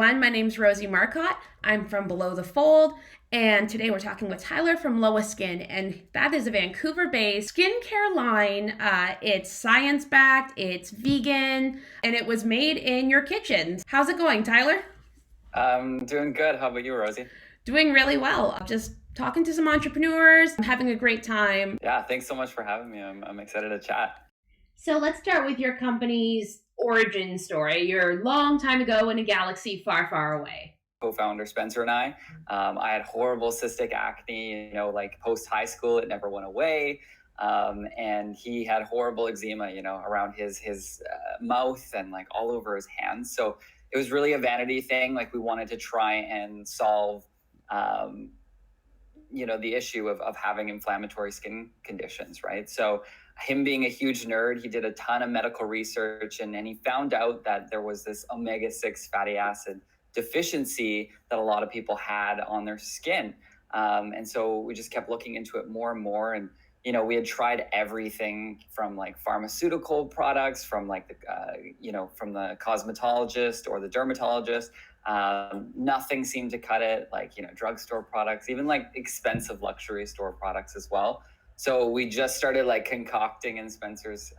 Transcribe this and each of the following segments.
everyone. My name's Rosie Marcotte. I'm from Below the Fold, and today we're talking with Tyler from Loa Skin, and that is a Vancouver-based skincare line. It's science-backed, it's vegan, and it was made in your kitchen. How's it going, Tyler? I'm doing good. How about you, Rosie? Doing really well. Just talking to some entrepreneurs, having a great time. Yeah, thanks so much for having me. I'm excited to chat. So let's start with your company's origin story. You're a long time ago in a galaxy far, far away. Co-founder Spencer and I had horrible cystic acne, like post high school, it never went away. And he had horrible eczema, around his mouth and like all over his hands. So it was really a vanity thing. Like we wanted to try and solve, um, the issue of having inflammatory skin conditions, right? So him being a huge nerd, he did a ton of medical research and he found out that there was this omega-6 fatty acid deficiency that a lot of people had on their skin. And so we just kept looking into it more and more. And, we had tried everything from like pharmaceutical products, from like from the cosmetologist or the dermatologist. Nothing seemed to cut it, like, drugstore products, even like expensive luxury store products as well. So we just started like concocting in Spencer's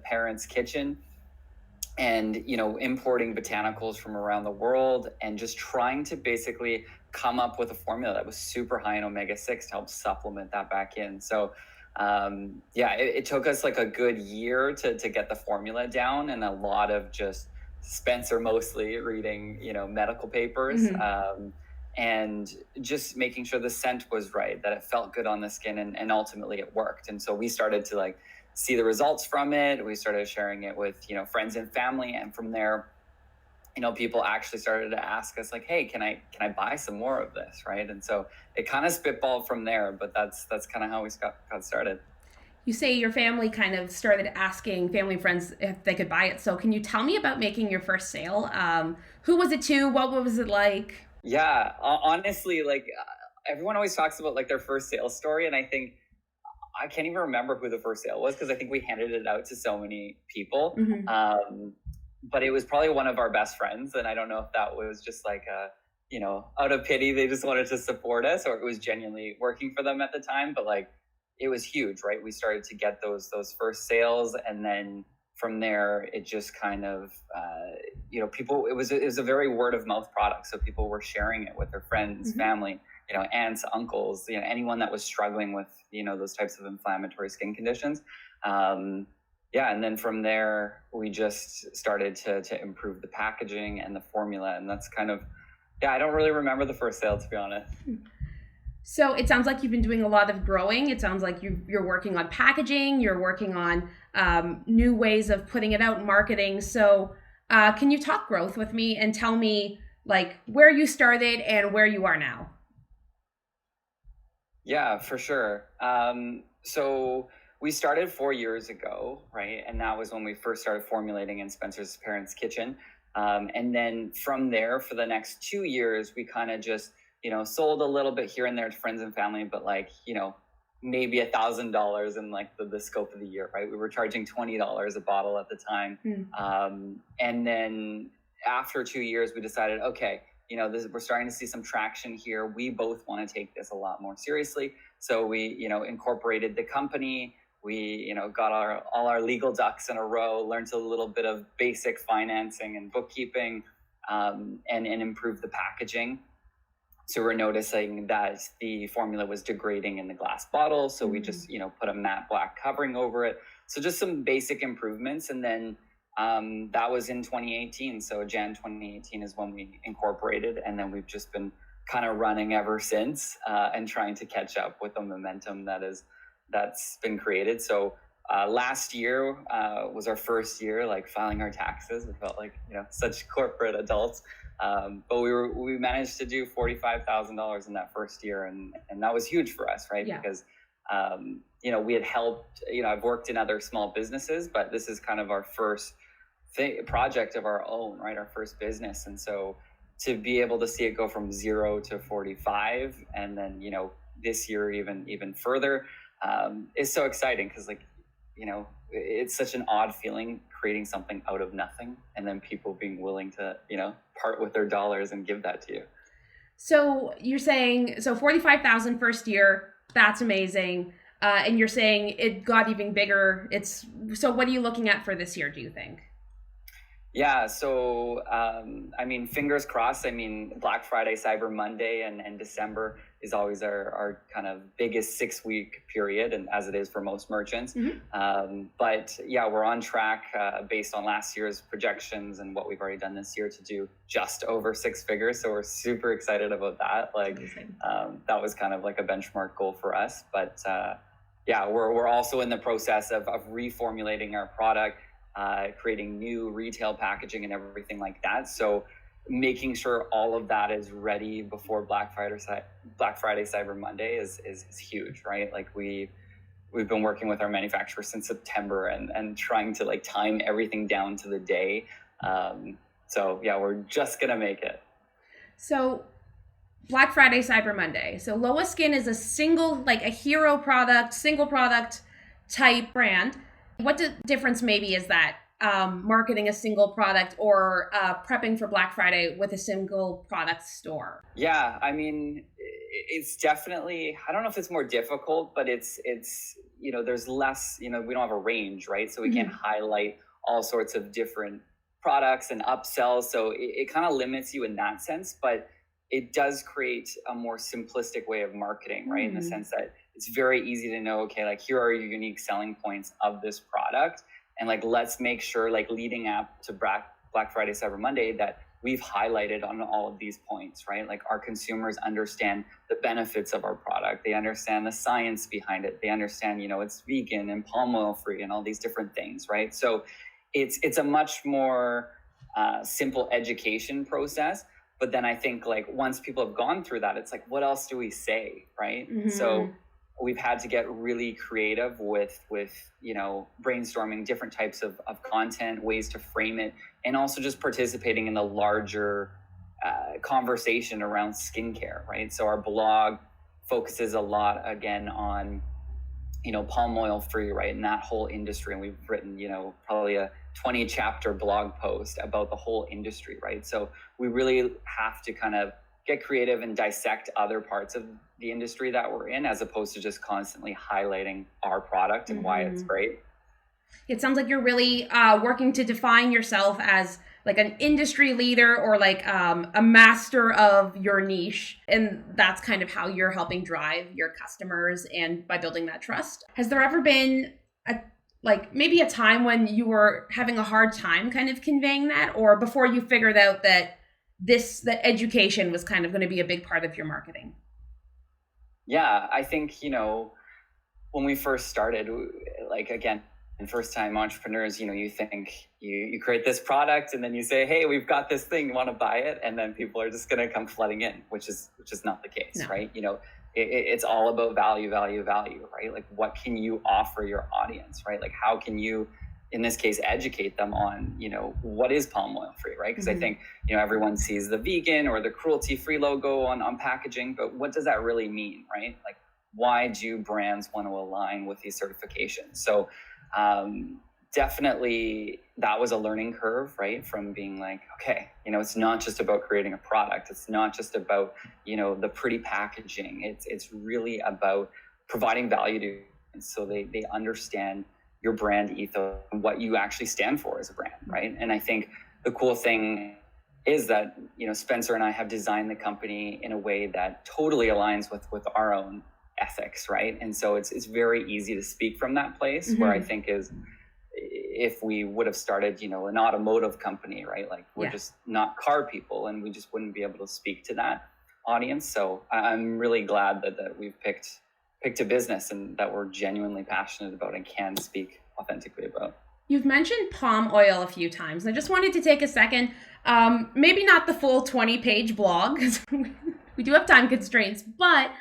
parents' kitchen and, importing botanicals from around the world and just trying to basically come up with a formula that was super high in omega-6 to help supplement that back in. So it took us like a good year to get the formula down, and a lot of just Spencer mostly reading, medical papers, and just making sure the scent was right, that it felt good on the skin, and ultimately it worked. And so we started to like see the results from it. We started sharing it with, friends and family. And from there, people actually started to ask us like, hey, can I buy some more of this? Right. And so it kind of spitballed from there, but that's kind of how we got started. You say your family kind of started asking family and friends if they could buy it. So can you tell me about making your first sale? Who was it to? What was it like? Yeah, honestly, like everyone always talks about like their first sales story. And I think I can't even remember who the first sale was because I think we handed it out to so many people. But it was probably one of our best friends. And I don't know if that was just like out of pity, they just wanted to support us, or it was genuinely working for them at the time. But like, it was huge, right? We started to get those first sales. And then from there, it just kind of, people, it was a very word of mouth product. So people were sharing it with their friends, family, aunts, uncles, anyone that was struggling with, those types of inflammatory skin conditions. And then from there, we just started to improve the packaging and the formula. And that's kind of, I don't really remember the first sale, to be honest. So it sounds like you've been doing a lot of growing. It sounds like you're working on packaging, you're working on new ways of putting it out and marketing. So can you talk growth with me and tell me like where you started and where you are now? Yeah, for sure. So we started 4 years ago, right? And that was when we first started formulating in Spencer's parents' kitchen. And then from there, for the next 2 years, we kind of just, sold a little bit here and there to friends and family, but like, maybe $1,000 in like the scope of the year, right? We were charging $20 a bottle at the time. And then after 2 years, we decided, okay, we're starting to see some traction here. We both want to take this a lot more seriously. So we, incorporated the company. We, got all our legal ducks in a row, learned a little bit of basic financing and bookkeeping, and improved the packaging. So we're noticing that the formula was degrading in the glass bottle. So we just, put a matte black covering over it. So just some basic improvements. And then that was in 2018. So Jan 2018 is when we incorporated. And then we've just been kind of running ever since, and trying to catch up with the momentum that's been created. So last year was our first year, like filing our taxes. We felt like, such corporate adults. But we managed to do $45,000 in that first year. And that was huge for us, right? Yeah. Because, we had helped, I've worked in other small businesses, but this is kind of our first project of our own, right? Our first business. And so to be able to see it go from 0 to 45, and then, this year, even further, is so exciting. Cause like, it's such an odd feeling creating something out of nothing and then people being willing to, part with their dollars and give that to you. So you're saying, so 45,000 first year, that's amazing. And you're saying it got even bigger. So what are you looking at for this year, do you think? Yeah, so fingers crossed. Black Friday, Cyber Monday, and December is always our kind of biggest 6-week period, and as it is for most merchants. But yeah, we're on track based on last year's projections and what we've already done this year to do just over 6 figures. So we're super excited about that. That was kind of like a benchmark goal for us. But yeah, we're also in the process of reformulating our product. Creating new retail packaging and everything like that. So making sure all of that is ready before Black Friday, Cyber Monday is huge, right? Like we've been working with our manufacturer since September and trying to time everything down to the day. So yeah, we're just gonna make it. So Black Friday, Cyber Monday. So Loa Skin is a hero product, single product type brand. What difference maybe is that marketing a single product or prepping for Black Friday with a single product store? Yeah, it's definitely, I don't know if it's more difficult, but it's there's less, we don't have a range, right? So we can't highlight all sorts of different products and upsells. So it kind of limits you in that sense, but it does create a more simplistic way of marketing, right? In the sense that it's very easy to know, okay, here are your unique selling points of this product. And let's make sure leading up to Black Friday, Cyber Monday that we've highlighted on all of these points, right? Our consumers understand the benefits of our product. They understand the science behind it. They understand, it's vegan and palm oil free and all these different things, right? So it's a much more simple education process. But then I think once people have gone through that, it's what else do we say, right? So we've had to get really creative with brainstorming different types of content, ways to frame it, and also just participating in the larger conversation around skincare, right? So our blog focuses a lot, again, on, palm oil free, right? And that whole industry. And we've written, probably a 20-chapter blog post about the whole industry, right? So we really have to kind of get creative and dissect other parts of the industry that we're in, as opposed to just constantly highlighting our product and why it's great. It sounds like you're really working to define yourself as an industry leader or a master of your niche. And that's kind of how you're helping drive your customers and by building that trust. Has there ever been maybe a time when you were having a hard time kind of conveying that, or before you figured out that education was kind of going to be a big part of your marketing? Yeah, I think, when we first started, again, and first time entrepreneurs, you think you create this product and then you say, hey, we've got this thing, you want to buy it? And then people are just going to come flooding in, which is not the case, right? It's all about value, right? What can you offer your audience, right? How can you, in this case, educate them on, what is palm oil free, right? Because I think, everyone sees the vegan or the cruelty free logo on packaging, but what does that really mean, right? Why do brands want to align with these certifications? So definitely that was a learning curve, right? From being okay, it's not just about creating a product. It's not just about, the pretty packaging. It's really about providing value to them so they understand your brand ethos and what you actually stand for as a brand, right? And I think the cool thing is that, Spencer and I have designed the company in a way that totally aligns with our own ethics, right? And so it's very easy to speak from that place where I think is, if we would have started, an automotive company, right? We're just not car people and we just wouldn't be able to speak to that audience. So I'm really glad that we've picked a business and that we're genuinely passionate about and can speak authentically about. You've mentioned palm oil a few times. I just wanted to take a second, maybe not the full 20-page blog, because we do have time constraints, but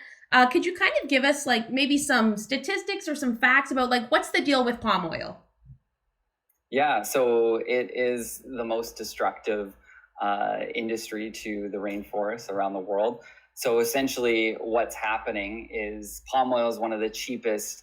could you kind of give us maybe some statistics or some facts about what's the deal with palm oil? Yeah, so it is the most destructive industry to the rainforest around the world. So essentially what's happening is palm oil is one of the cheapest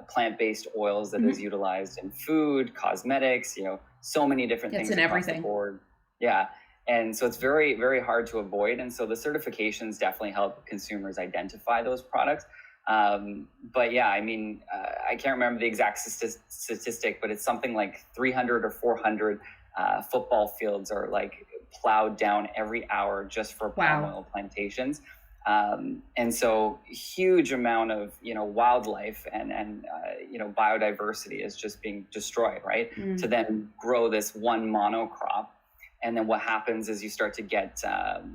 plant-based oils that is utilized in food, cosmetics, so many different It's things in across everything. the board. Yeah. And so it's very, very hard to avoid. And so the certifications definitely help consumers identify those products. But yeah, I mean, I can't remember the exact statistic, but it's something like 300 or 400 football fields are like plowed down every hour just for palm oil plantations. And so huge amount of, wildlife and biodiversity is just being destroyed, right? To then grow this one monocrop. And then what happens is you start to get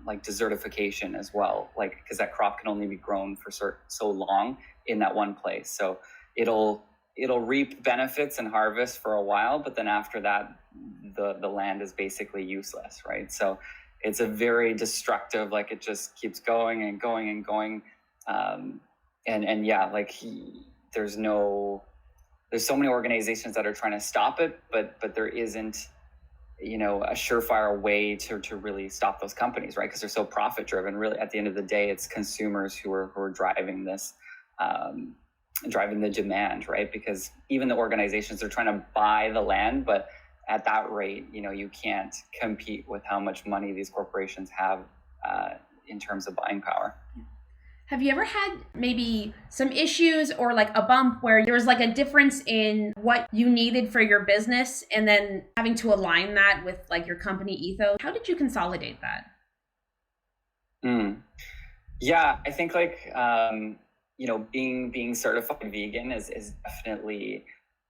like desertification as well, like because that crop can only be grown for so long in that one place. So it'll reap benefits and harvest for a while, but then after that, the land is basically useless, right? So it's a very destructive, like it just keeps going and going and going. And yeah, like there's so many organizations that are trying to stop it, but there isn't a surefire way to really stop those companies, right? Because they're so profit driven. Really, at the end of the day, it's consumers who are driving this, driving the demand, right? Because even the organizations are trying to buy the land, but at that rate, you can't compete with how much money these corporations have in terms of buying power. Have you ever had maybe some issues or like a bump where there was like a difference in what you needed for your business and then having to align that with like your company ethos? How did you consolidate that? Yeah, I think like, being certified vegan is definitely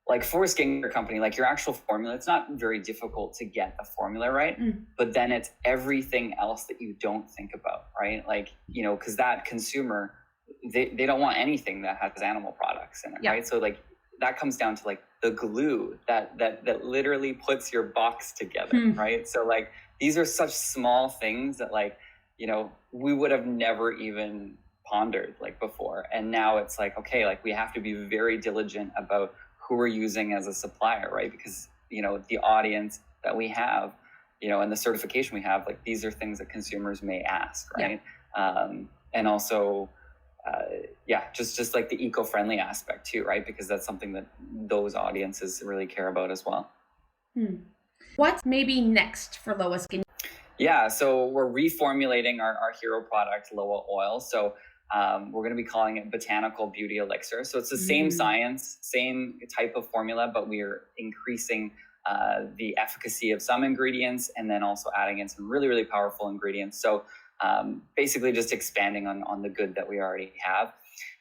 like for a skincare company, like your actual formula, it's not very difficult to get the formula right, but then it's everything else that you don't think about, right? Like, because that consumer, they don't want anything that has animal products in it, right? So like that comes down to like the glue that literally puts your box together, right? So like these are such small things that like, we would have never even pondered like before. And now it's like, okay, like we have to be very diligent about who we're using as a supplier, right? Because, the audience that we have, and the certification we have, like these are things that consumers may ask, right? And also, just like the eco-friendly aspect too, right? Because that's something that those audiences really care about as well. What's maybe next for Loa Skin? Yeah, so we're reformulating our hero product, Loa Oil. So we're going to be calling it Botanical Beauty Elixir. So it's the same science, same type of formula, but we're increasing the efficacy of some ingredients and then also adding in some really, really powerful ingredients. So basically just expanding on the good that we already have.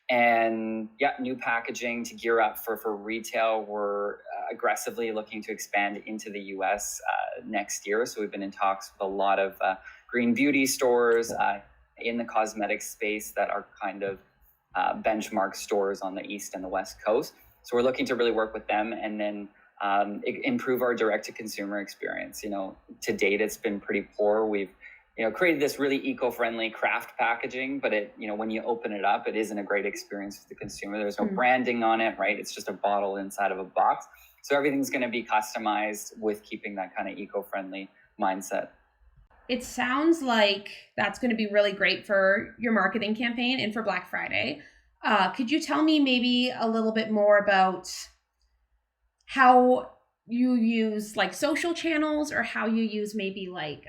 And yeah, new packaging to gear up for retail. We're aggressively looking to expand into the US next year. So we've been in talks with a lot of green beauty stores in the cosmetic space that are kind of benchmark stores on the East and the West Coast. So we're looking to really work with them and then improve our direct-to-consumer experience. To date, it's been pretty poor. We've created this really eco-friendly craft packaging, but it, when you open it up, it isn't a great experience for the consumer. There's no branding on it, right? It's just a bottle inside of a box. So everything's going to be customized with keeping that kind of eco-friendly mindset. It sounds like that's going to be really great for your marketing campaign and for Black Friday. Could you tell me maybe a little bit more about how you use like social channels or how you use maybe like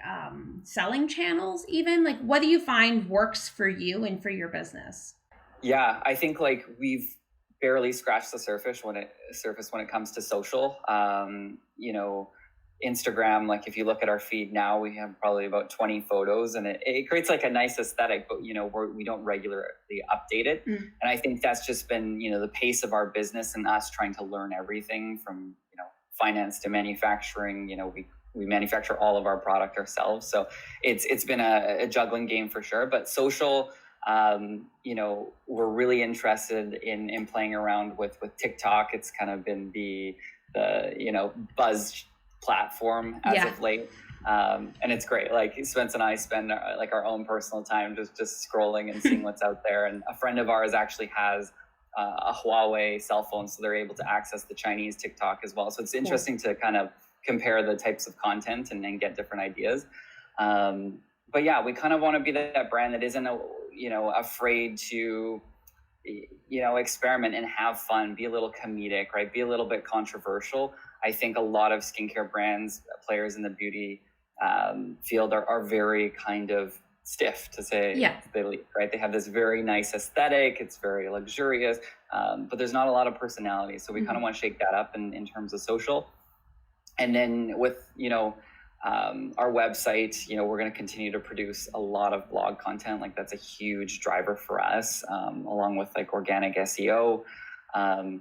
selling channels even? Like what do you find works for you and for your business? Yeah, I think like we've barely scratched the surface when it comes to social. Instagram, like if you look at our feed now, we have probably about 20 photos and it creates like a nice aesthetic, but we don't regularly update it. And I think that's just been, the pace of our business and us trying to learn everything from, finance to manufacturing. We manufacture all of our product ourselves. So it's been a juggling game for sure, but social, we're really interested in playing around with TikTok. It's kind of been the buzz platform as of late. And it's great. Like Spence and I spend our own personal time just scrolling and seeing what's out there. And a friend of ours actually has a Huawei cell phone, so they're able to access the Chinese TikTok as well. So it's interesting to kind of compare the types of content and then get different ideas. But yeah, we kind of want to be that brand that isn't afraid to, experiment and have fun, be a little comedic, right? Be a little bit controversial. I think a lot of skincare brands, players in the beauty field are very kind of stiff, to say the least, right? They have this very nice aesthetic. It's very luxurious, but there's not a lot of personality. So we kind of want to shake that up in terms of social. And then with, our website, we're going to continue to produce a lot of blog content. Like that's a huge driver for us, along with like organic SEO.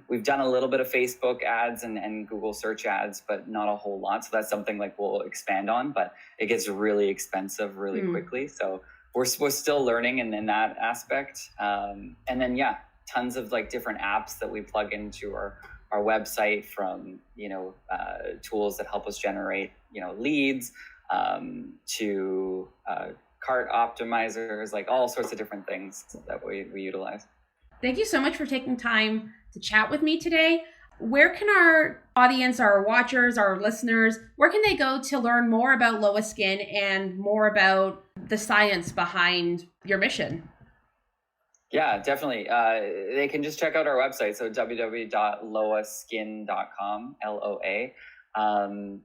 We've done a little bit of Facebook ads and Google search ads, but not a whole lot. So that's something like we'll expand on, but it gets really expensive really quickly. So we're still learning in that aspect. And then, tons of like different apps that we plug into our website, from, tools that help us generate, leads, to cart optimizers, like all sorts of different things that we utilize. Thank you so much for taking time to chat with me today. Where can our audience, our watchers, our listeners, where can they go to learn more about Loa Skin and more about the science behind your mission? Yeah, definitely. They can just check out our website. So www.loaskin.com, LOA. And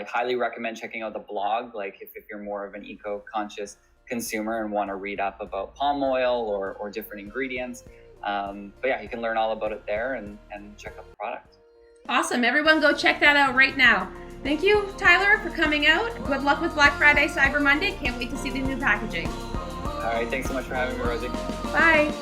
highly recommend checking out the blog. Like if you're more of an eco-conscious consumer and want to read up about palm oil or different ingredients. You can learn all about it there and check out the product. Awesome. Everyone go check that out right now. Thank you, Tyler, for coming out. Good luck with Black Friday, Cyber Monday. Can't wait to see the new packaging. All right. Thanks so much for having me, Rosie. Bye.